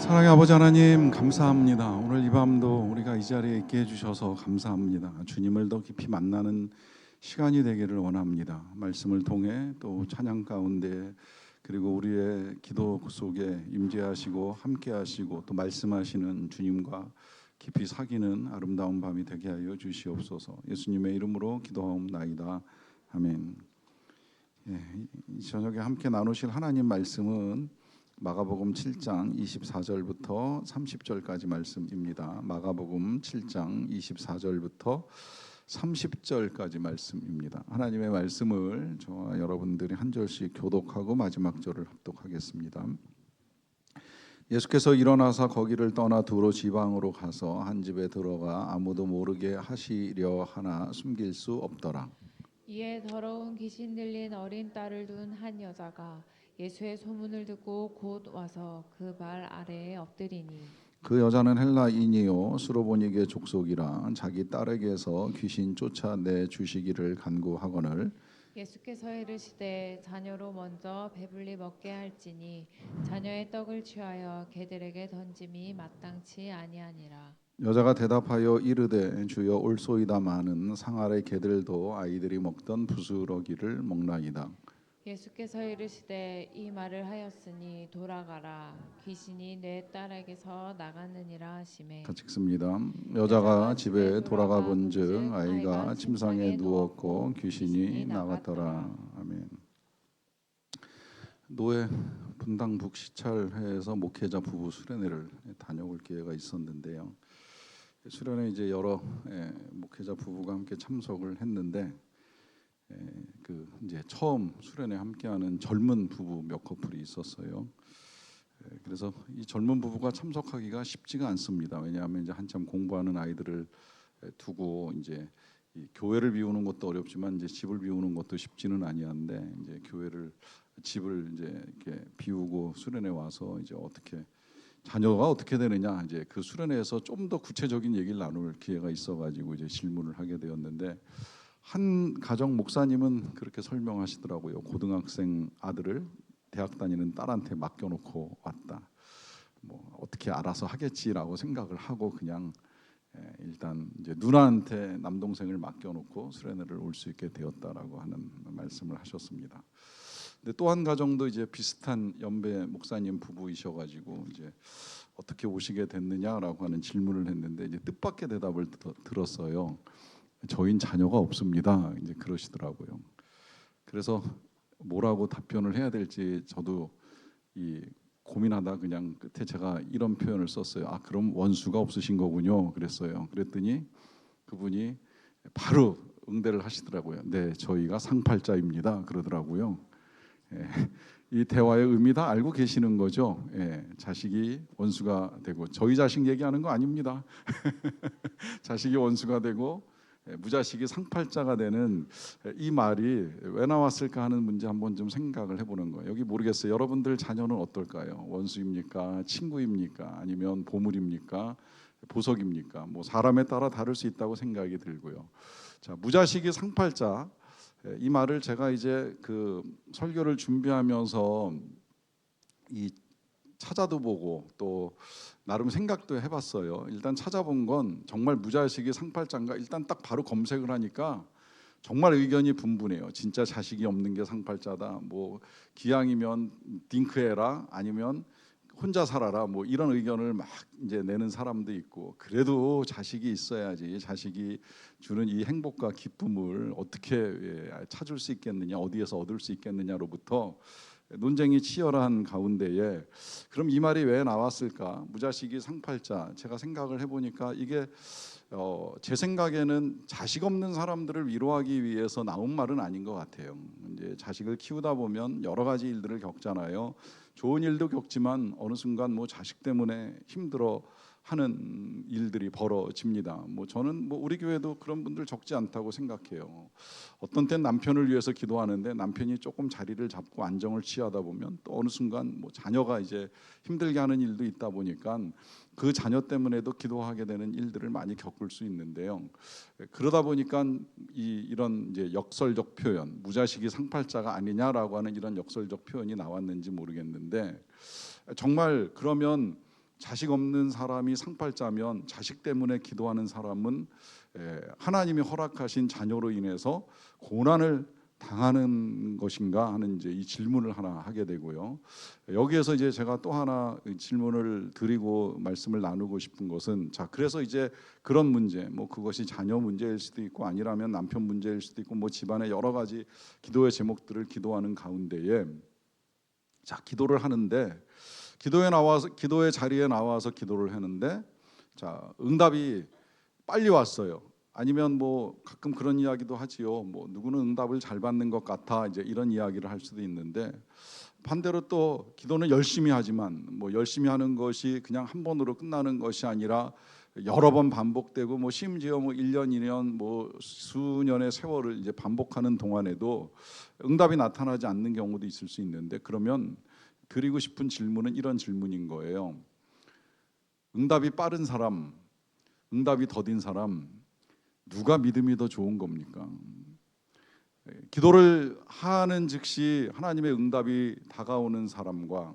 사랑의 아버지 하나님 감사합니다. 오늘 이 밤도 우리가 이 자리에 있게 해주셔서 감사합니다. 주님을 더 깊이 만나는 시간이 되기를 원합니다. 말씀을 통해 또 찬양 가운데 그리고 우리의 기도 속에 임재하시고 함께하시고 또 말씀하시는 주님과 깊이 사귀는 아름다운 밤이 되게 하여 주시옵소서. 예수님의 이름으로 기도하옵나이다. 아멘. 이 저녁에 함께 나누실 하나님 말씀은 마가복음 7장 24절부터 30절까지 말씀입니다. 마가복음 7장 24절부터 30절까지 말씀입니다. 하나님의 말씀을 저와 여러분들이 한 절씩 교독하고 마지막 절을 합독하겠습니다. 예수께서 일어나서 거기를 떠나 두로 지방으로 가서 한 집에 들어가 아무도 모르게 하시려 하나 숨길 수 없더라. 이에 더러운 귀신 들린 어린 딸을 둔 한 여자가 예수의 소문을 듣고 곧 와서 그 발 아래에 엎드리니 그 여자는 헬라인이요 수로보니게 족속이라 자기 딸에게서 귀신 쫓아내 주시기를 간구하거늘 예수께서 이르시되 자녀로 먼저 배불리 먹게 할지니 자녀의 떡을 취하여 개들에게 던짐이 마땅치 아니하니라. 여자가 대답하여 이르되 주여 올소이다마는 상 아래 개들도 아이들이 먹던 부스러기를 먹나이다. 예수께서 이르시되 이 말을 하였으니 돌아가라 귀신이 내 딸에게서 나갔느니라 하시매 같이 읽습니다. 여자가 집에 돌아가 본즉 아이가 침상에 누웠고 귀신이 나갔더라. 아멘. 노회 분당 북시찰회에서 목회자 부부 수련회를 다녀올 기회가 있었는데요. 수련회 이제 여러 목회자 부부가 함께 참석을 했는데 그 이제 처음 수련회 함께하는 젊은 부부 몇 커플이 있었어요. 그래서 이 젊은 부부가 참석하기가 쉽지가 않습니다. 왜냐하면 이제 한참 공부하는 아이들을 두고 이제 이 교회를 비우는 것도 어렵지만 이제 집을 비우는 것도 쉽지는 아니한데 이제 집을 이제 이렇게 비우고 수련회 와서 이제 어떻게 자녀가 어떻게 되느냐 이제 그 수련회에서 좀 더 구체적인 얘기를 나눌 기회가 있어가지고 이제 질문을 하게 되었는데 한 가정 목사님은 그렇게 설명하시더라고요. 고등학생 아들을 대학 다니는 딸한테 맡겨놓고 왔다. 뭐 어떻게 알아서 하겠지라고 생각을 하고 그냥 일단 이제 누나한테 남동생을 맡겨놓고 수련회를 올 수 있게 되었다라고 하는 말씀을 하셨습니다. 근데 또 한 가정도 이제 비슷한 연배 목사님 부부이셔가지고 이제 어떻게 오시게 됐느냐라고 하는 질문을 했는데 이제 뜻밖의 대답을 들었어요. 저희는 자녀가 없습니다. 이제 그러시더라고요. 그래서 뭐라고 답변을 해야 될지 저도 이 고민하다 그냥 끝에 제가 이런 표현을 썼어요. 아 그럼 원수가 없으신 거군요. 그랬어요. 그랬더니 그분이 바로 응대를 하시더라고요. 네, 저희가 상팔자입니다. 그러더라고요. 이 대화의 의미 다 알고 계시는 거죠. 자식이 원수가 되고 저희 자식 얘기하는 거 아닙니다. 자식이 원수가 되고 무자식이 상팔자가 되는 이 말이 왜 나왔을까 하는 문제 한번 좀 생각을 해보는 거예요. 여기 모르겠어요. 여러분들 자녀는 어떨까요? 원수입니까? 친구입니까? 아니면 보물입니까? 보석입니까? 뭐 사람에 따라 다를 수 있다고 생각이 들고요. 자, 무자식이 상팔자 이 말을 제가 이제 그 설교를 준비하면서 이 찾아도 보고 또 나름 생각도 해봤어요. 일단 찾아본 건 정말 무자식이 상팔자인가 일단 딱 바로 검색을 하니까 정말 의견이 분분해요. 진짜 자식이 없는 게 상팔자다. 뭐 기왕이면 딩크해라 아니면 혼자 살아라 뭐 이런 의견을 막 이제 내는 사람도 있고 그래도 자식이 있어야지 자식이 주는 이 행복과 기쁨을 어떻게 찾을 수 있겠느냐 어디에서 얻을 수 있겠느냐로부터 논쟁이 치열한 가운데에 그럼 이 말이 왜 나왔을까? 무자식이 상팔자. 제가 생각을 해보니까 이게 제 생각에는 자식 없는 사람들을 위로하기 위해서 나온 말은 아닌 것 같아요. 이제 자식을 키우다 보면 여러 가지 일들을 겪잖아요. 좋은 일도 겪지만 어느 순간 뭐 자식 때문에 힘들어 하는 일들이 벌어집니다. 뭐 저는 뭐 우리 교회도 그런 분들 적지 않다고 생각해요. 어떤 땐 남편을 위해서 기도하는데 남편이 조금 자리를 잡고 안정을 취하다 보면 또 어느 순간 뭐 자녀가 이제 힘들게 하는 일도 있다 보니까 그 자녀 때문에도 기도하게 되는 일들을 많이 겪을 수 있는데요. 그러다 보니까 이런 이제 역설적 표현, 무자식이 상팔자가 아니냐라고 하는 이런 역설적 표현이 나왔는지 모르겠는데 정말 그러면 자식 없는 사람이 상팔자면 자식 때문에 기도하는 사람은 하나님이 허락하신 자녀로 인해서 고난을 당하는 것인가 하는 이제 이 질문을 하나 하게 되고요. 여기에서 이제 제가 또 하나 질문을 드리고 말씀을 나누고 싶은 것은, 자, 그래서 이제 그런 문제, 뭐 그것이 자녀 문제일 수도 있고 아니라면 남편 문제일 수도 있고 뭐 집안의 여러 가지 기도의 제목들을 기도하는 가운데에, 자, 기도를 하는데 기도의 자리에 나와서 기도를 하는데, 자, 응답이 빨리 왔어요. 아니면 뭐 가끔 그런 이야기도 하지요. 뭐 누구는 응답을 잘 받는 것 같아, 이제 이런 이야기를 할 수도 있는데, 반대로 또 기도는 열심히 하지만 뭐 열심히 하는 것이 그냥 한 번으로 끝나는 것이 아니라 여러 번 반복되고 뭐 심지어 뭐 1년, 2년, 뭐 수년의 세월을 이제 반복하는 동안에도 응답이 나타나지 않는 경우도 있을 수 있는데, 그러면 드리고 싶은 질문은 이런 질문인 거예요. 응답이 빠른 사람, 응답이 더딘 사람, 누가 믿음이 더 좋은 겁니까? 기도를 하는 즉시 하나님의 응답이 다가오는 사람과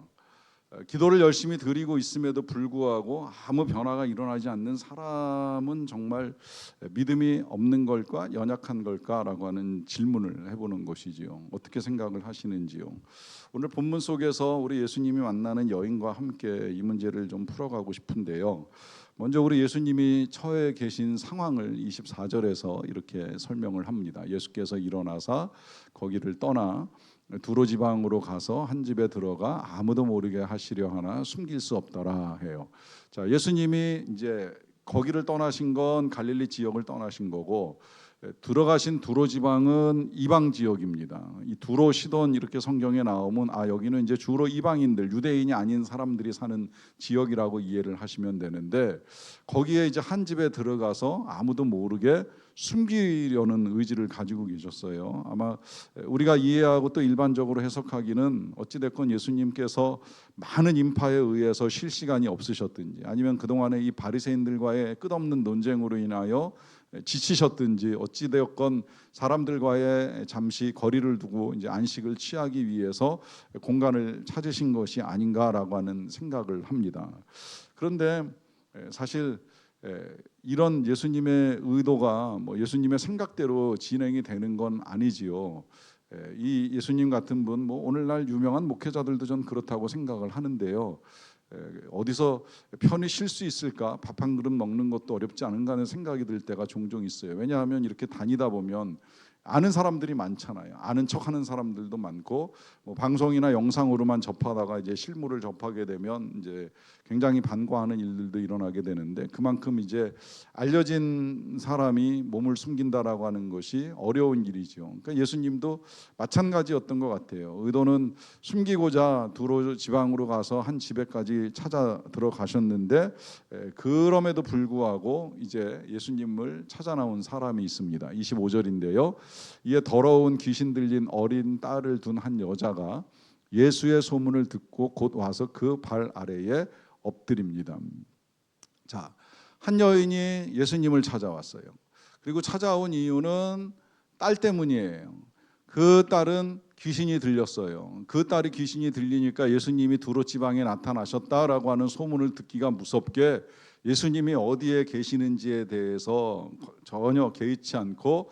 기도를 열심히 드리고 있음에도 불구하고 아무 변화가 일어나지 않는 사람은 정말 믿음이 없는 걸까, 연약한 걸까라고 하는 질문을 해보는 것이지요. 어떻게 생각을 하시는지요? 오늘 본문 속에서 우리 예수님이 만나는 여인과 함께 이 문제를 좀 풀어가고 싶은데요. 먼저 우리 예수님이 처해 계신 상황을 24절에서 이렇게 설명을 합니다. 예수께서 일어나사 거기를 떠나 두로 지방으로 가서 한 집에 들어가 아무도 모르게 하시려 하나 숨길 수 없더라 해요. 자, 예수님이 이제 거기를 떠나신 건 갈릴리 지역을 떠나신 거고, 들어가신 두로 지방은 이방 지역입니다. 이 두로 시돈 이렇게 성경에 나오면 여기는 이제 주로 이방인들, 유대인이 아닌 사람들이 사는 지역이라고 이해를 하시면 되는데, 거기에 이제 한 집에 들어가서 아무도 모르게 숨기려는 의지를 가지고 계셨어요. 아마 우리가 이해하고 또 일반적으로 해석하기는 어찌됐건 예수님께서 많은 인파에 의해서 쉴 시간이 없으셨든지, 아니면 그동안에 이 바리새인들과의 끝없는 논쟁으로 인하여 지치셨든지, 어찌되었건 사람들과의 잠시 거리를 두고 이제 안식을 취하기 위해서 공간을 찾으신 것이 아닌가라고 하는 생각을 합니다. 그런데 사실 이런 예수님의 의도가 뭐 예수님의 생각대로 진행이 되는 건 아니지요. 이 예수님 같은 분, 뭐 오늘날 유명한 목회자들도 전 그렇다고 생각을 하는데요. 어디서 편히 쉴 수 있을까? 밥 한 그릇 먹는 것도 어렵지 않은가 하는 생각이 들 때가 종종 있어요. 왜냐하면 이렇게 다니다 보면 아는 사람들이 많잖아요. 아는 척하는 사람들도 많고, 뭐 방송이나 영상으로만 접하다가 이제 실물을 접하게 되면 이제 굉장히 반가워하는 일들도 일어나게 되는데, 그만큼 이제 알려진 사람이 몸을 숨긴다라고 하는 것이 어려운 일이죠. 그러니까 예수님도 마찬가지였던 것 같아요. 의도는 숨기고자 두로 지방으로 가서 한 집에까지 찾아 들어가셨는데, 그럼에도 불구하고 이제 예수님을 찾아 나온 사람이 있습니다. 25절인데요. 이에 더러운 귀신 들린 어린 딸을 둔 한 여자가 예수의 소문을 듣고 곧 와서 그 발 아래에 엎드립니다. 자, 한 여인이 예수님을 찾아왔어요. 그리고 찾아온 이유는 딸 때문이에요. 그 딸은 귀신이 들렸어요. 그 딸이 귀신이 들리니까 예수님이 두로 지방에 나타나셨다라고 하는 소문을 듣기가 무섭게 예수님이 어디에 계시는지에 대해서 전혀 개의치 않고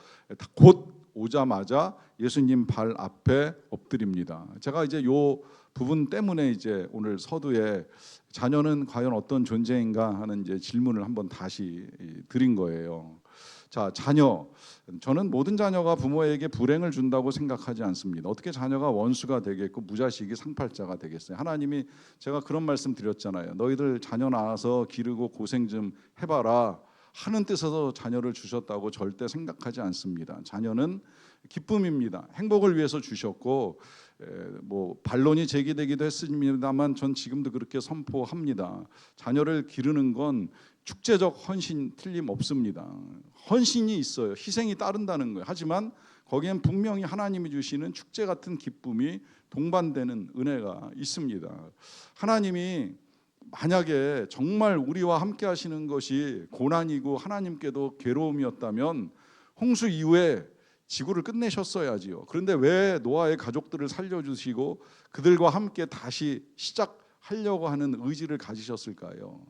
곧 오자마자 예수님 발 앞에 엎드립니다. 제가 이제 요 부분 때문에 이제 오늘 서두에 자녀는 과연 어떤 존재인가 하는 이제 질문을 한번 다시 드린 거예요. 자, 자녀. 저는 모든 자녀가 부모에게 불행을 준다고 생각하지 않습니다. 어떻게 자녀가 원수가 되겠고 무자식이 상팔자가 되겠어요? 하나님이, 제가 그런 말씀 드렸잖아요. 너희들 자녀 낳아서 기르고 고생 좀 해봐라 하는 뜻에서 자녀를 주셨다고 절대 생각하지 않습니다. 자녀는 기쁨입니다. 행복을 위해서 주셨고, 뭐 반론이 제기되기도 했습니다만 전 지금도 그렇게 선포합니다. 자녀를 기르는 건 축제적 헌신 틀림없습니다. 헌신이 있어요. 희생이 따른다는 거예요. 하지만 거기엔 분명히 하나님이 주시는 축제 같은 기쁨이 동반되는 은혜가 있습니다. 하나님이 만약에 정말 우리와 함께 하시는 것이 고난이고 하나님께도 괴로움이었다면 홍수 이후에 지구를 끝내셨어야지요. 그런데 왜 노아의 가족들을 살려주시고 그들과 함께 다시 시작 하려고 하는 의지를 가지셨을까요?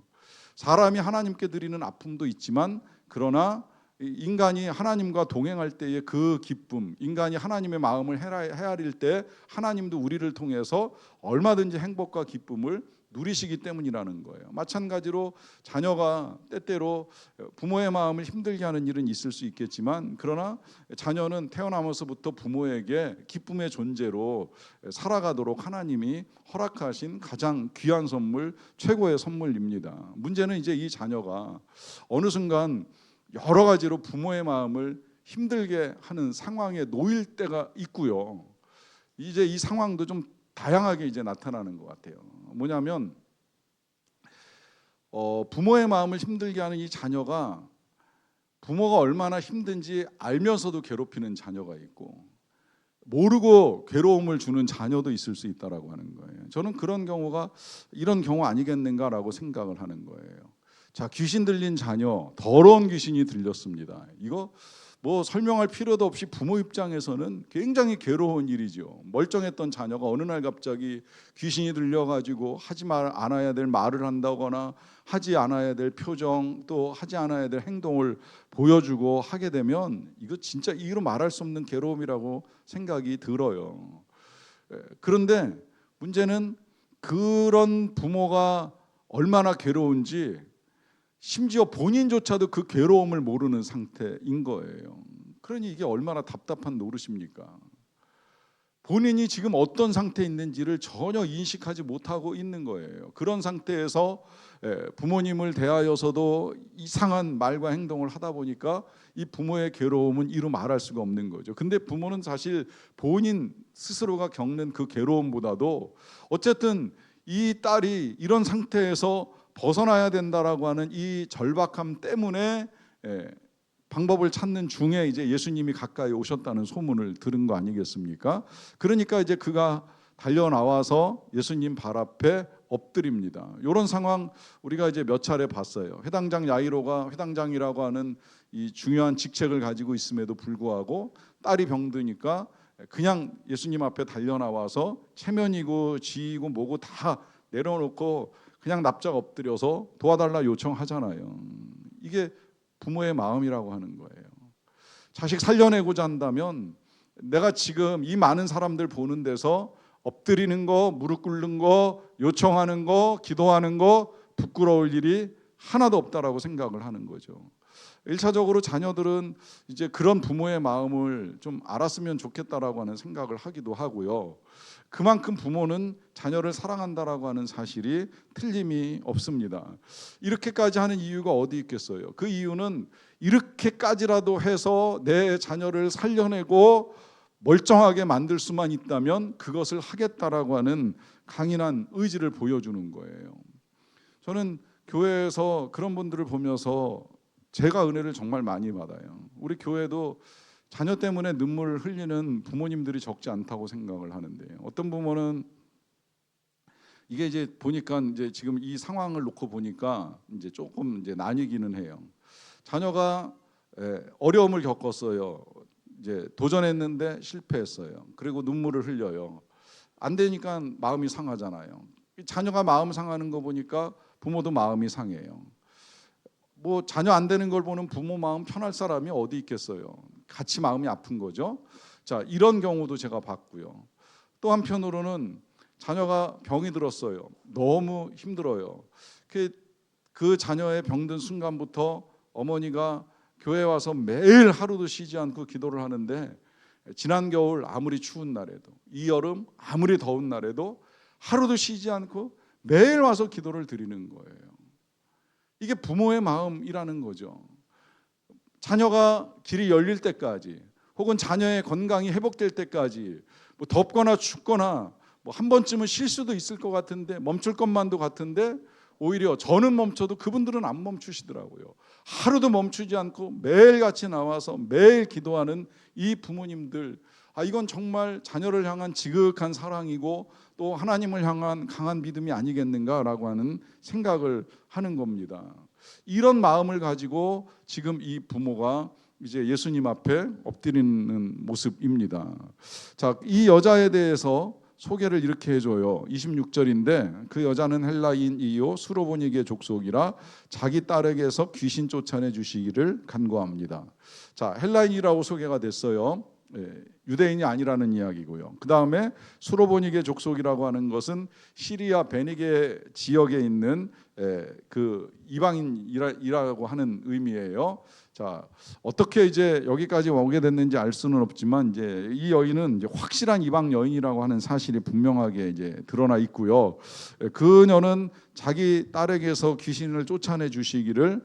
사람이 하나님께 드리는 아픔도 있지만 그러나 인간이 하나님과 동행할 때의 그 기쁨, 인간이 하나님의 마음을 헤아릴 때 하나님도 우리를 통해서 얼마든지 행복과 기쁨을 누리시기 때문이라는 거예요. 마찬가지로 자녀가 때때로 부모의 마음을 힘들게 하는 일은 있을 수 있겠지만 그러나 자녀는 태어나면서부터 부모에게 기쁨의 존재로 살아가도록 하나님이 허락하신 가장 귀한 선물, 최고의 선물입니다. 문제는 이제 이 자녀가 어느 순간 여러 가지로 부모의 마음을 힘들게 하는 상황에 놓일 때가 있고요. 이제 이 상황도 좀 다양하게 이제 나타나는 것 같아요. 뭐냐면 부모의 마음을 힘들게 하는 이 자녀가 부모가 얼마나 힘든지 알면서도 괴롭히는 자녀가 있고 모르고 괴로움을 주는 자녀도 있을 수 있다라고 하는 거예요. 저는 그런 경우가 이런 경우 아니겠는가라고 생각을 하는 거예요. 자, 귀신 들린 자녀, 더러운 귀신이 들렸습니다. 이거 뭐 설명할 필요도 없이 부모 입장에서는 굉장히 괴로운 일이죠. 멀쩡했던 자녀가 어느 날 갑자기 귀신이 들려가지고 하지 않아야 될 말을 한다거나 하지 않아야 될 표정 또 하지 않아야 될 행동을 보여주고 하게 되면 이거 진짜 이로 말할 수 없는 괴로움이라고 생각이 들어요. 그런데 문제는 그런 부모가 얼마나 괴로운지 심지어 본인조차도 그 괴로움을 모르는 상태인 거예요. 그러니 이게 얼마나 답답한 노릇입니까? 본인이 지금 어떤 상태에 있는지를 전혀 인식하지 못하고 있는 거예요. 그런 상태에서 부모님을 대하여서도 이상한 말과 행동을 하다 보니까 이 부모의 괴로움은 이루 말할 수가 없는 거죠. 근데 부모는 사실 본인 스스로가 겪는 그 괴로움보다도 어쨌든 이 딸이 이런 상태에서 벗어나야 된다라고 하는 이 절박함 때문에 방법을 찾는 중에 이제 예수님이 가까이 오셨다는 소문을 들은 거 아니겠습니까? 그러니까 이제 그가 달려 나와서 예수님 발 앞에 엎드립니다. 이런 상황 우리가 이제 몇 차례 봤어요. 회당장 야이로가 회당장이라고 하는 이 중요한 직책을 가지고 있음에도 불구하고 딸이 병드니까 그냥 예수님 앞에 달려 나와서 체면이고 지이고 뭐고 다 내려놓고 그냥 납작 엎드려서 도와달라 요청하잖아요. 이게 부모의 마음이라고 하는 거예요. 자식 살려내고자 한다면 내가 지금 이 많은 사람들 보는 데서 엎드리는 거, 무릎 꿇는 거, 요청하는 거, 기도하는 거 부끄러울 일이 하나도 없다라고 생각을 하는 거죠. 1차적으로 자녀들은 이제 그런 부모의 마음을 좀 알았으면 좋겠다라고 하는 생각을 하기도 하고요. 그만큼 부모는 자녀를 사랑한다라고 하는 사실이 틀림이 없습니다. 이렇게까지 하는 이유가 어디 있겠어요? 그 이유는 이렇게까지라도 해서 내 자녀를 살려내고 멀쩡하게 만들 수만 있다면 그것을 하겠다라고 하는 강인한 의지를 보여주는 거예요. 저는 교회에서 그런 분들을 보면서 제가 은혜를 정말 많이 받아요. 우리 교회도 자녀 때문에 눈물을 흘리는 부모님들이 적지 않다고 생각을 하는데 어떤 부모는 이게 이제 보니까 이제 지금 이 상황을 놓고 보니까 이제 조금 이제 나뉘기는 해요. 자녀가 어려움을 겪었어요. 이제 도전했는데 실패했어요. 그리고 눈물을 흘려요. 안 되니까 마음이 상하잖아요. 자녀가 마음 상하는 거 보니까 부모도 마음이 상해요. 뭐 자녀 안 되는 걸 보는 부모 마음 편할 사람이 어디 있겠어요. 같이 마음이 아픈 거죠. 자, 이런 경우도 제가 봤고요. 또 한편으로는 자녀가 병이 들었어요. 너무 힘들어요. 그 자녀의 병든 순간부터 어머니가 교회 와서 매일 하루도 쉬지 않고 기도를 하는데 지난 겨울 아무리 추운 날에도 이 여름 아무리 더운 날에도 하루도 쉬지 않고 매일 와서 기도를 드리는 거예요. 이게 부모의 마음이라는 거죠. 자녀가 길이 열릴 때까지 혹은 자녀의 건강이 회복될 때까지 뭐 덥거나 춥거나 뭐 한 번쯤은 쉴 수도 있을 것 같은데 멈출 것만도 같은데 오히려 저는 멈춰도 그분들은 안 멈추시더라고요. 하루도 멈추지 않고 매일같이 나와서 매일 기도하는 이 부모님들, 이건 정말 자녀를 향한 지극한 사랑이고 또 하나님을 향한 강한 믿음이 아니겠는가라고 하는 생각을 하는 겁니다. 이런 마음을 가지고 지금 이 부모가 이제 예수님 앞에 엎드리는 모습입니다. 자, 이 여자에 대해서 소개를 이렇게 해줘요. 26절인데 그 여자는 헬라인이요 수로보니게 족속이라 자기 딸에게서 귀신 쫓아내 주시기를 간구합니다. 자, 헬라인이라고 소개가 됐어요. 유대인이 아니라는 이야기고요. 그 다음에 수로보니게 족속이라고 하는 것은 시리아 베니게 지역에 있는 그 이방인이라고 하는 의미예요. 자, 어떻게 이제 여기까지 오게 됐는지 알 수는 없지만 이제 이 여인은 이제 확실한 이방 여인이라고 하는 사실이 분명하게 이제 드러나 있고요. 그녀는 자기 딸에게서 귀신을 쫓아내 주시기를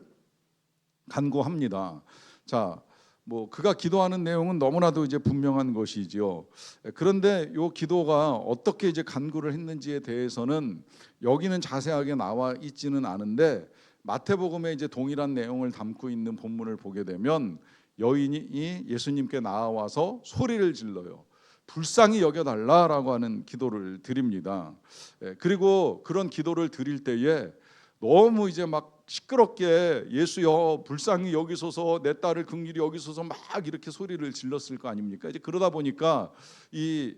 간구합니다. 자, 뭐 그가 기도하는 내용은 너무나도 이제 분명한 것이지요. 그런데 이 기도가 어떻게 이제 간구를 했는지에 대해서는 여기는 자세하게 나와 있지는 않은데 마태복음에 이제 동일한 내용을 담고 있는 본문을 보게 되면 여인이 예수님께 나와서 소리를 질러요. 불쌍히 여겨달라라고 하는 기도를 드립니다. 그리고 그런 기도를 드릴 때에 너무 이제 막 시끄럽게 예수여 불쌍히 여기소서 내 딸을 긍휼히 여기소서 막 이렇게 소리를 질렀을 거 아닙니까? 이제 그러다 보니까 이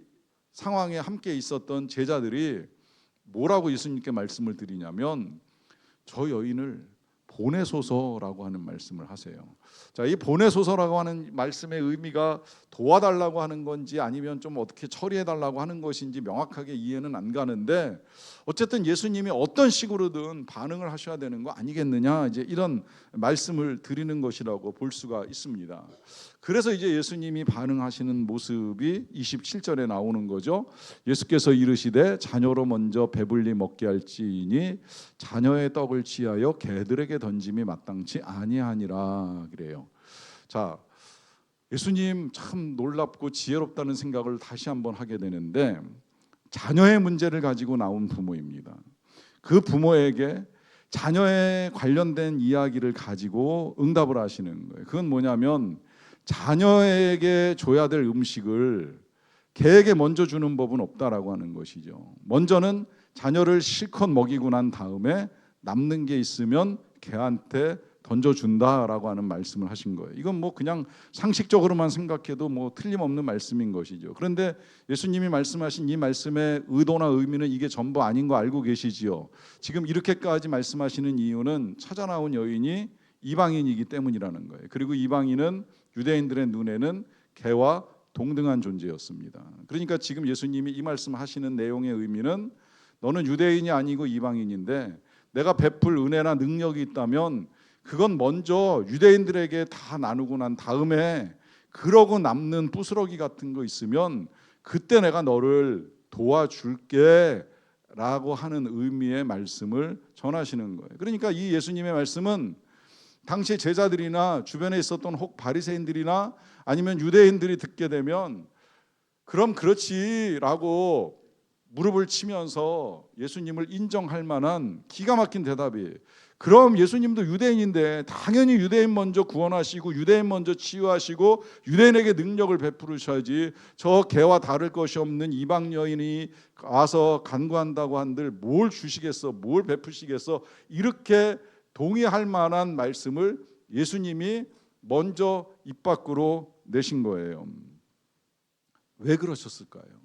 상황에 함께 있었던 제자들이 뭐라고 예수님께 말씀을 드리냐면 저 여인을 보내소서라고 하는 말씀을 하세요. 자, 이 보내소서라고 하는 말씀의 의미가 도와달라고 하는 건지 아니면 좀 어떻게 처리해달라고 하는 것인지 명확하게 이해는 안 가는데 어쨌든 예수님이 어떤 식으로든 반응을 하셔야 되는 거 아니겠느냐 이제 이런 말씀을 드리는 것이라고 볼 수가 있습니다. 그래서 이제 예수님이 반응하시는 모습이 27절에 나오는 거죠. 예수께서 이르시되 자녀로 먼저 배불리 먹게 할지니 자녀의 떡을 취하여 개들에게 던짐이 마땅치 아니하니라 그래요. 자, 예수님 참 놀랍고 지혜롭다는 생각을 다시 한번 하게 되는데 자녀의 문제를 가지고 나온 부모입니다. 그 부모에게 자녀에 관련된 이야기를 가지고 응답을 하시는 거예요. 그건 뭐냐면 자녀에게 줘야 될 음식을 개에게 먼저 주는 법은 없다라고 하는 것이죠. 먼저는 자녀를 실컷 먹이고 난 다음에 남는 게 있으면 개한테 던져준다라고 하는 말씀을 하신 거예요. 이건 뭐 그냥 상식적으로만 생각해도 뭐 틀림없는 말씀인 것이죠. 그런데 예수님이 말씀하신 이 말씀의 의도나 의미는 이게 전부 아닌 거 알고 계시지요. 지금 이렇게까지 말씀하시는 이유는 찾아 나온 여인이 이방인이기 때문이라는 거예요. 그리고 이방인은 유대인들의 눈에는 개와 동등한 존재였습니다. 그러니까 지금 예수님이 이 말씀하시는 내용의 의미는 너는 유대인이 아니고 이방인인데 내가 베풀 은혜나 능력이 있다면 그건 먼저 유대인들에게 다 나누고 난 다음에 그러고 남는 부스러기 같은 거 있으면 그때 내가 너를 도와줄게 라고 하는 의미의 말씀을 전하시는 거예요. 그러니까 이 예수님의 말씀은 당시 제자들이나 주변에 있었던 혹 바리새인들이나 아니면 유대인들이 듣게 되면 그럼 그렇지라고 무릎을 치면서 예수님을 인정할 만한 기가 막힌 대답이에요. 그럼 예수님도 유대인인데 당연히 유대인 먼저 구원하시고 유대인 먼저 치유하시고 유대인에게 능력을 베푸셔야지 저 개와 다를 것이 없는 이방 여인이 와서 간구한다고 한들 뭘 주시겠어, 뭘 베푸시겠어, 이렇게 동의할 만한 말씀을 예수님이 먼저 입 밖으로 내신 거예요. 왜 그러셨을까요?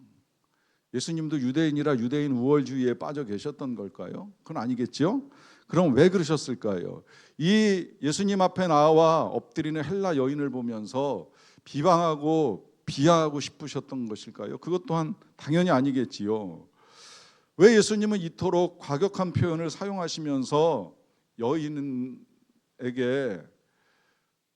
예수님도 유대인이라 유대인 우월주의에 빠져 계셨던 걸까요? 그건 아니겠죠? 그럼 왜 그러셨을까요? 이 예수님 앞에 나와 엎드리는 헬라 여인을 보면서 비방하고 비하하고 싶으셨던 것일까요? 그것 또한 당연히 아니겠지요. 왜 예수님은 이토록 과격한 표현을 사용하시면서 여인에게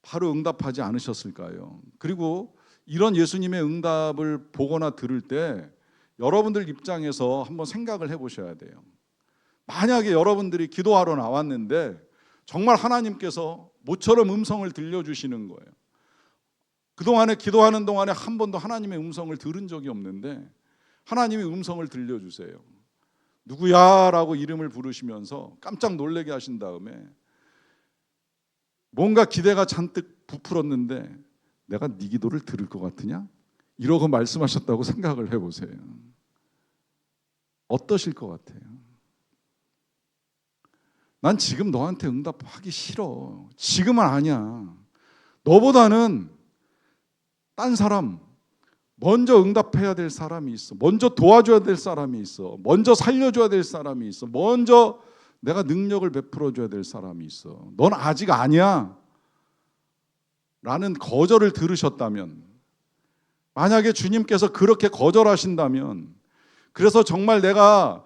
바로 응답하지 않으셨을까요? 그리고 이런 예수님의 응답을 보거나 들을 때 여러분들 입장에서 한번 생각을 해보셔야 돼요. 만약에 여러분들이 기도하러 나왔는데 정말 하나님께서 모처럼 음성을 들려주시는 거예요. 그동안에 기도하는 동안에 한 번도 하나님의 음성을 들은 적이 없는데 하나님이 음성을 들려주세요. 누구야? 라고 이름을 부르시면서 깜짝 놀라게 하신 다음에 뭔가 기대가 잔뜩 부풀었는데 내가 네 기도를 들을 것 같으냐? 이러고 말씀하셨다고 생각을 해보세요. 어떠실 것 같아요? 난 지금 너한테 응답하기 싫어. 지금은 아니야. 너보다는 딴 사람, 먼저 응답해야 될 사람이 있어. 먼저 도와줘야 될 사람이 있어. 먼저 살려줘야 될 사람이 있어. 먼저 내가 능력을 베풀어줘야 될 사람이 있어. 넌 아직 아니야 라는 거절을 들으셨다면, 만약에 주님께서 그렇게 거절하신다면, 그래서 정말 내가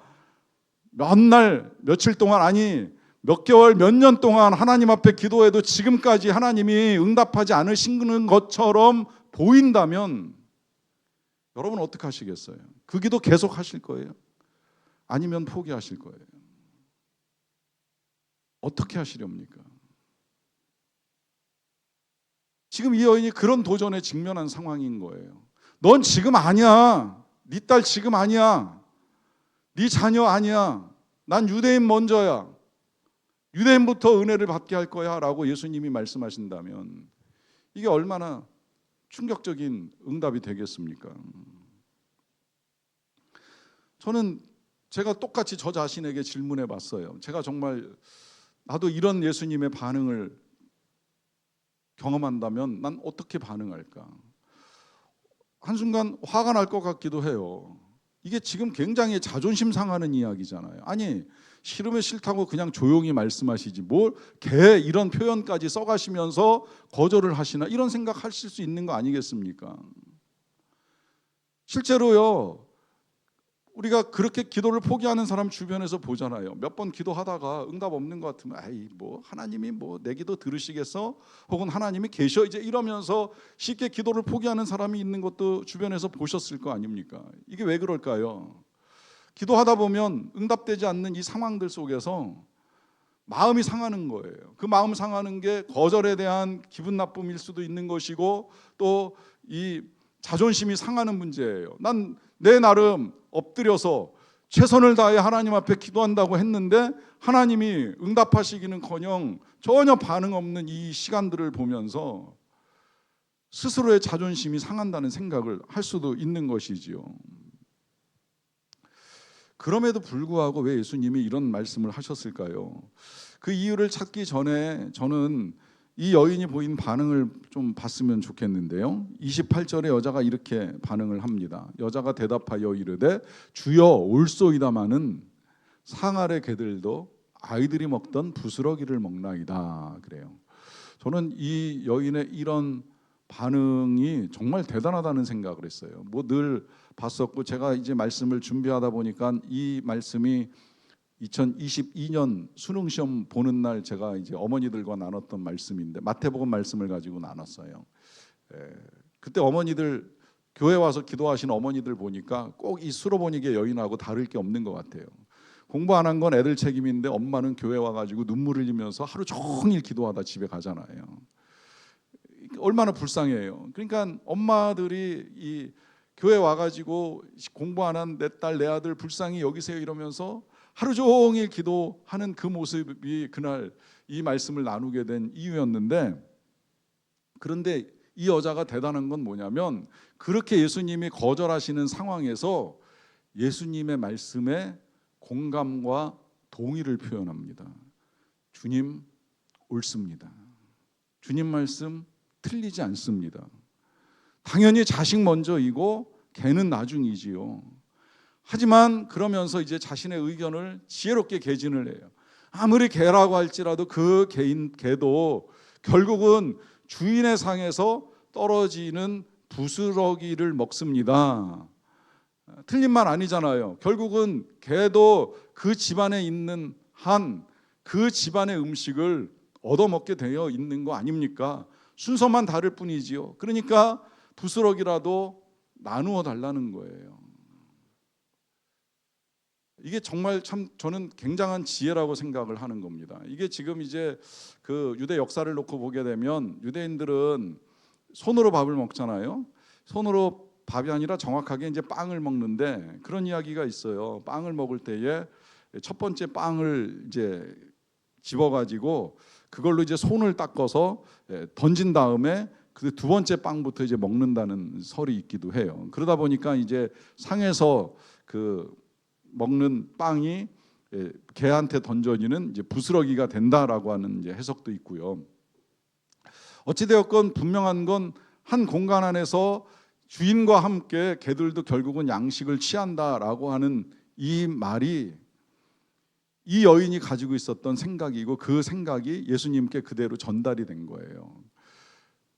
몇 날, 며칠 동안, 아니 몇 개월, 몇 년 동안 하나님 앞에 기도해도 지금까지 하나님이 응답하지 않으시는 것처럼 보인다면 여러분 어떻게 하시겠어요? 그 기도 계속 하실 거예요? 아니면 포기하실 거예요? 어떻게 하시렵니까? 지금 이 여인이 그런 도전에 직면한 상황인 거예요. 넌 지금 아니야. 네 딸 지금 아니야. 네 자녀 아니야. 난 유대인 먼저야. 유대인부터 은혜를 받게 할 거야 라고 예수님이 말씀하신다면 이게 얼마나 충격적인 응답이 되겠습니까? 저는 제가 똑같이 저 자신에게 질문해 봤어요. 제가 정말 나도 이런 예수님의 반응을 경험한다면 난 어떻게 반응할까? 한순간 화가 날 것 같기도 해요. 이게 지금 굉장히 자존심 상하는 이야기잖아요. 아니 싫으면 싫다고 그냥 조용히 말씀하시지 뭘 개 이런 표현까지 써가시면서 거절을 하시나, 이런 생각하실 수 있는 거 아니겠습니까? 실제로요, 우리가 그렇게 기도를 포기하는 사람 주변에서 보잖아요. 몇 번 기도하다가 응답 없는 것 같으면 아이 뭐 하나님이 뭐 내 기도 들으시겠어? 혹은 하나님이 계셔 이제 이러면서 쉽게 기도를 포기하는 사람이 있는 것도 주변에서 보셨을 거 아닙니까? 이게 왜 그럴까요? 기도하다 보면 응답되지 않는 이 상황들 속에서 마음이 상하는 거예요. 그 마음 상하는 게 거절에 대한 기분 나쁨일 수도 있는 것이고 또 이 자존심이 상하는 문제예요. 난 내 나름 엎드려서 최선을 다해 하나님 앞에 기도한다고 했는데 하나님이 응답하시기는커녕 전혀 반응 없는 이 시간들을 보면서 스스로의 자존심이 상한다는 생각을 할 수도 있는 것이지요. 그럼에도 불구하고 왜 예수님이 이런 말씀을 하셨을까요? 그 이유를 찾기 전에 저는 이 여인이 보인 반응을 좀 봤으면 좋겠는데요. 28절에 여자가 이렇게 반응을 합니다. 여자가 대답하여 이르되 주여 올소이다마는 상아래 개들도 아이들이 먹던 부스러기를 먹나이다 그래요. 저는 이 여인의 이런 반응이 정말 대단하다는 생각을 했어요. 뭐 늘 봤었고 제가 이제 말씀을 준비하다 보니까 이 말씀이 2022년 수능 시험 보는 날 제가 이제 어머니들과 나눴던 말씀인데 마태복음 말씀을 가지고 나눴어요. 그때 어머니들 교회 와서 기도하시는 어머니들 보니까 꼭 이 수로보니게 여인하고 다를 게 없는 것 같아요. 공부 안 한 건 애들 책임인데 엄마는 교회 와가지고 눈물 흘리면서 하루 종일 기도하다 집에 가잖아요. 얼마나 불쌍해요. 그러니까 엄마들이 이 교회 와가지고 공부 안 한 내 딸 내 아들 불쌍히 여기세요 이러면서 하루 종일 기도하는 그 모습이 그날 이 말씀을 나누게 된 이유였는데, 그런데 이 여자가 대단한 건 뭐냐면 그렇게 예수님이 거절하시는 상황에서 예수님의 말씀에 공감과 동의를 표현합니다. 주님 옳습니다. 주님 말씀 틀리지 않습니다. 당연히 자식 먼저이고 개는 나중이지요. 하지만 그러면서 이제 자신의 의견을 지혜롭게 개진을 해요. 아무리 개라고 할지라도 그 개도 결국은 주인의 상에서 떨어지는 부스러기를 먹습니다. 틀린 말 아니잖아요. 결국은 개도 그 집안에 있는 한 그 집안의 음식을 얻어먹게 되어 있는 거 아닙니까? 순서만 다를 뿐이지요. 그러니까 부스러기라도 나누어 달라는 거예요. 이게 정말 참 저는 굉장한 지혜라고 생각을 하는 겁니다. 이게 지금 이제 그 유대 역사를 놓고 보게 되면 유대인들은 손으로 밥을 먹잖아요. 손으로 밥이 아니라 정확하게 이제 빵을 먹는데 그런 이야기가 있어요. 빵을 먹을 때에 첫 번째 빵을 이제 집어가지고 그걸로 이제 손을 닦아서 던진 다음에 그 두 번째 빵부터 이제 먹는다는 설이 있기도 해요. 그러다 보니까 이제 상에서 그 먹는 빵이 개한테 던져지는 이제 부스러기가 된다라고 하는 이제 해석도 있고요. 어찌되었건 분명한 건 한 공간 안에서 주인과 함께 개들도 결국은 양식을 취한다라고 하는 이 말이 이 여인이 가지고 있었던 생각이고 그 생각이 예수님께 그대로 전달이 된 거예요.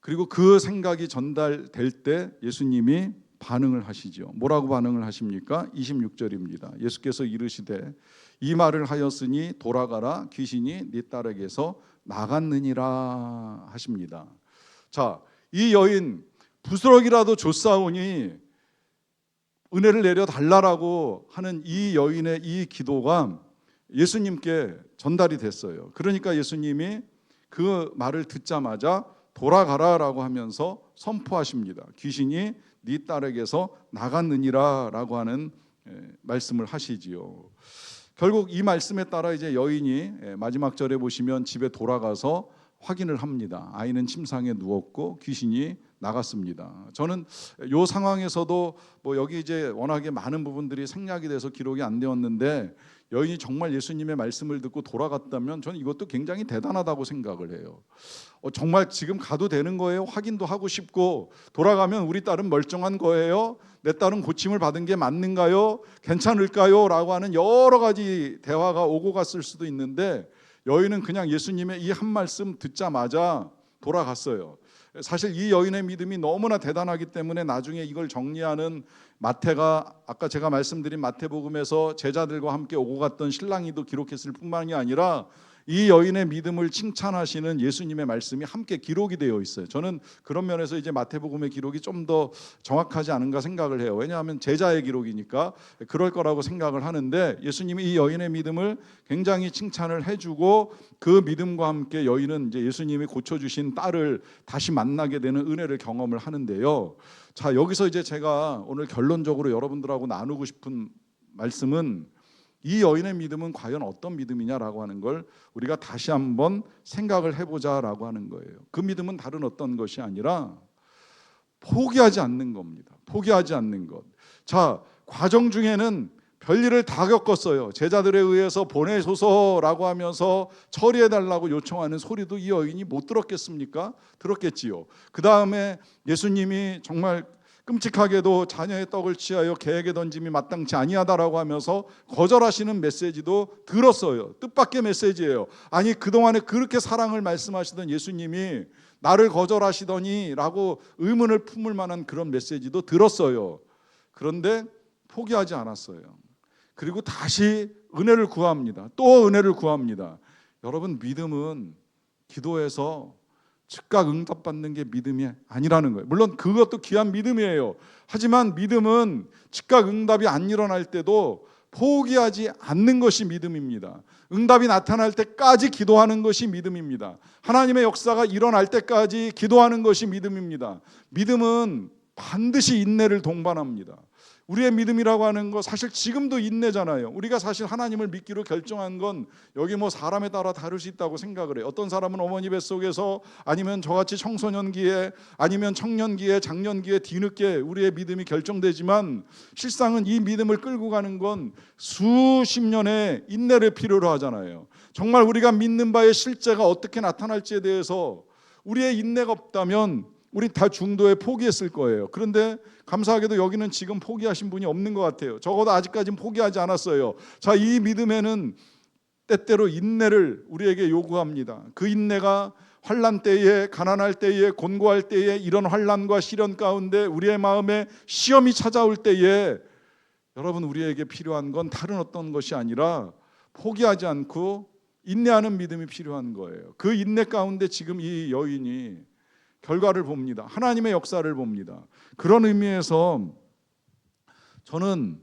그리고 그 생각이 전달될 때 예수님이 반응을 하시죠. 뭐라고 반응을 하십니까? 26절입니다. 예수께서 이르시되 이 말을 하였으니 돌아가라, 귀신이 네 딸에게서 나갔느니라 하십니다. 자, 이 여인 부스러기라도 줬사오니 은혜를 내려 달라라고 하는 이 여인의 이 기도가 예수님께 전달이 됐어요. 그러니까 예수님이 그 말을 듣자마자 돌아가라라고 하면서 선포하십니다. 귀신이 네 딸에게서 나갔느니라라고 하는 말씀을 하시지요. 결국 이 말씀에 따라 이제 여인이 마지막 절에 보시면 집에 돌아가서 확인을 합니다. 아이는 침상에 누웠고 귀신이 나갔습니다. 저는 이 상황에서도 뭐 여기 이제 워낙에 많은 부분들이 생략이 돼서 기록이 안 되었는데 여인이 정말 예수님의 말씀을 듣고 돌아갔다면 저는 이것도 굉장히 대단하다고 생각을 해요. 정말 지금 가도 되는 거예요? 확인도 하고 싶고 돌아가면 우리 딸은 멀쩡한 거예요? 내 딸은 고침을 받은 게 맞는가요? 괜찮을까요? 라고 하는 여러 가지 대화가 오고 갔을 수도 있는데 여인은 그냥 예수님의 이 한 말씀 듣자마자 돌아갔어요. 사실 이 여인의 믿음이 너무나 대단하기 때문에 나중에 이걸 정리하는 마태가 아까 제가 말씀드린 마태복음에서 제자들과 함께 오고 갔던 신랑이도 기록했을 뿐만이 아니라 이 여인의 믿음을 칭찬하시는 예수님의 말씀이 함께 기록이 되어 있어요. 저는 그런 면에서 이제 마태복음의 기록이 좀 더 정확하지 않은가 생각을 해요. 왜냐하면 제자의 기록이니까 그럴 거라고 생각을 하는데 예수님이 이 여인의 믿음을 굉장히 칭찬을 해주고 그 믿음과 함께 여인은 이제 예수님이 고쳐주신 딸을 다시 만나게 되는 은혜를 경험을 하는데요. 자, 여기서 이제 제가 오늘 결론적으로 여러분들하고 나누고 싶은 말씀은 이 여인의 믿음은 과연 어떤 믿음이냐라고 하는 걸 우리가 다시 한번 생각을 해보자라고 하는 거예요. 그 믿음은 다른 어떤 것이 아니라 포기하지 않는 겁니다. 포기하지 않는 것. 자, 과정 중에는 별일을 다 겪었어요. 제자들에 의해서 보내소서라고 하면서 처리해달라고 요청하는 소리도 이 여인이 못 들었겠습니까? 들었겠지요. 그 다음에 예수님이 정말 끔찍하게도 자녀의 떡을 취하여 개에게 던짐이 마땅치 아니하다라고 하면서 거절하시는 메시지도 들었어요. 뜻밖의 메시지예요. 아니 그동안에 그렇게 사랑을 말씀하시던 예수님이 나를 거절하시더니 라고 의문을 품을 만한 그런 메시지도 들었어요. 그런데 포기하지 않았어요. 그리고 다시 은혜를 구합니다. 또 은혜를 구합니다. 여러분 믿음은 기도해서 즉각 응답받는 게 믿음이 아니라는 거예요. 물론 그것도 귀한 믿음이에요. 하지만 믿음은 즉각 응답이 안 일어날 때도 포기하지 않는 것이 믿음입니다. 응답이 나타날 때까지 기도하는 것이 믿음입니다. 하나님의 역사가 일어날 때까지 기도하는 것이 믿음입니다. 믿음은 반드시 인내를 동반합니다. 우리의 믿음이라고 하는 거 사실 지금도 인내잖아요. 우리가 사실 하나님을 믿기로 결정한 건 여기 뭐 사람에 따라 다를 수 있다고 생각을 해요. 어떤 사람은 어머니 뱃속에서 아니면 저같이 청소년기에 아니면 청년기에 장년기에 뒤늦게 우리의 믿음이 결정되지만 실상은 이 믿음을 끌고 가는 건 수십 년의 인내를 필요로 하잖아요. 정말 우리가 믿는 바의 실제가 어떻게 나타날지에 대해서 우리의 인내가 없다면 우리 다 중도에 포기했을 거예요. 그런데 감사하게도 여기는 지금 포기하신 분이 없는 것 같아요. 적어도 아직까지는 포기하지 않았어요. 자, 이 믿음에는 때때로 인내를 우리에게 요구합니다. 그 인내가 환난 때에, 가난할 때에, 곤고할 때에, 이런 환난과 시련 가운데 우리의 마음에 시험이 찾아올 때에 여러분 우리에게 필요한 건 다른 어떤 것이 아니라 포기하지 않고 인내하는 믿음이 필요한 거예요. 그 인내 가운데 지금 이 여인이 결과를 봅니다. 하나님의 역사를 봅니다. 그런 의미에서 저는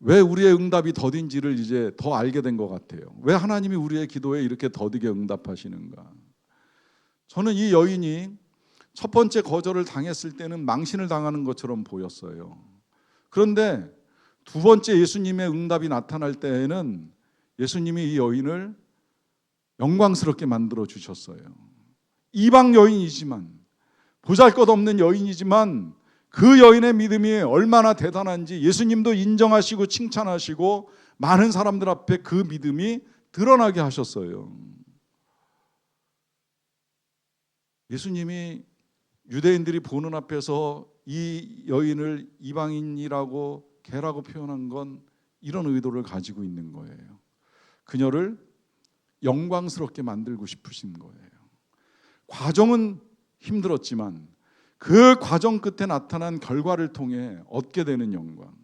왜 우리의 응답이 더딘지를 이제 더 알게 된 것 같아요. 왜 하나님이 우리의 기도에 이렇게 더디게 응답하시는가? 저는 이 여인이 첫 번째 거절을 당했을 때는 망신을 당하는 것처럼 보였어요. 그런데 두 번째 예수님의 응답이 나타날 때에는 예수님이 이 여인을 영광스럽게 만들어 주셨어요. 이방 여인이지만 보잘것없는 여인이지만 그 여인의 믿음이 얼마나 대단한지 예수님도 인정하시고 칭찬하시고 많은 사람들 앞에 그 믿음이 드러나게 하셨어요. 예수님이 유대인들이 보는 앞에서 이 여인을 이방인이라고 개라고 표현한 건 이런 의도를 가지고 있는 거예요. 그녀를 영광스럽게 만들고 싶으신 거예요. 과정은 힘들었지만 그 과정 끝에 나타난 결과를 통해 얻게 되는 영광.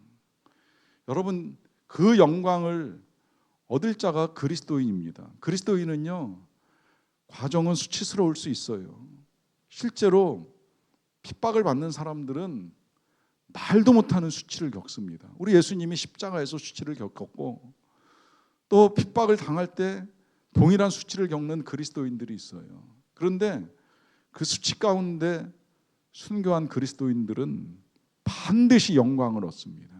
여러분, 그 영광을 얻을 자가 그리스도인입니다. 그리스도인은요, 과정은 수치스러울 수 있어요. 실제로 핍박을 받는 사람들은 말도 못하는 수치를 겪습니다. 우리 예수님이 십자가에서 수치를 겪었고 또 핍박을 당할 때 동일한 수치를 겪는 그리스도인들이 있어요. 그런데 그 수치 가운데 순교한 그리스도인들은 반드시 영광을 얻습니다.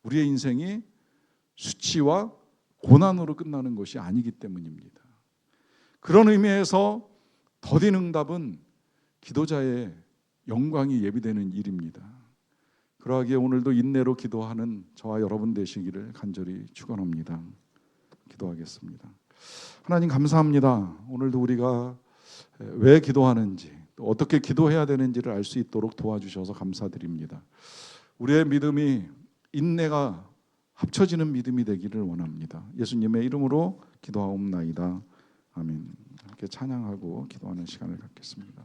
우리의 인생이 수치와 고난으로 끝나는 것이 아니기 때문입니다. 그런 의미에서 더딘 응답은 기도자의 영광이 예비되는 일입니다. 그러하기에 오늘도 인내로 기도하는 저와 여러분 되시기를 간절히 축원합니다. 기도하겠습니다. 하나님 감사합니다. 오늘도 우리가 왜 기도하는지 또 어떻게 기도해야 되는지를 알 수 있도록 도와주셔서 감사드립니다. 우리의 믿음이 인내가 합쳐지는 믿음이 되기를 원합니다. 예수님의 이름으로 기도하옵나이다. 아멘. 이렇게 찬양하고 기도하는 시간을 갖겠습니다.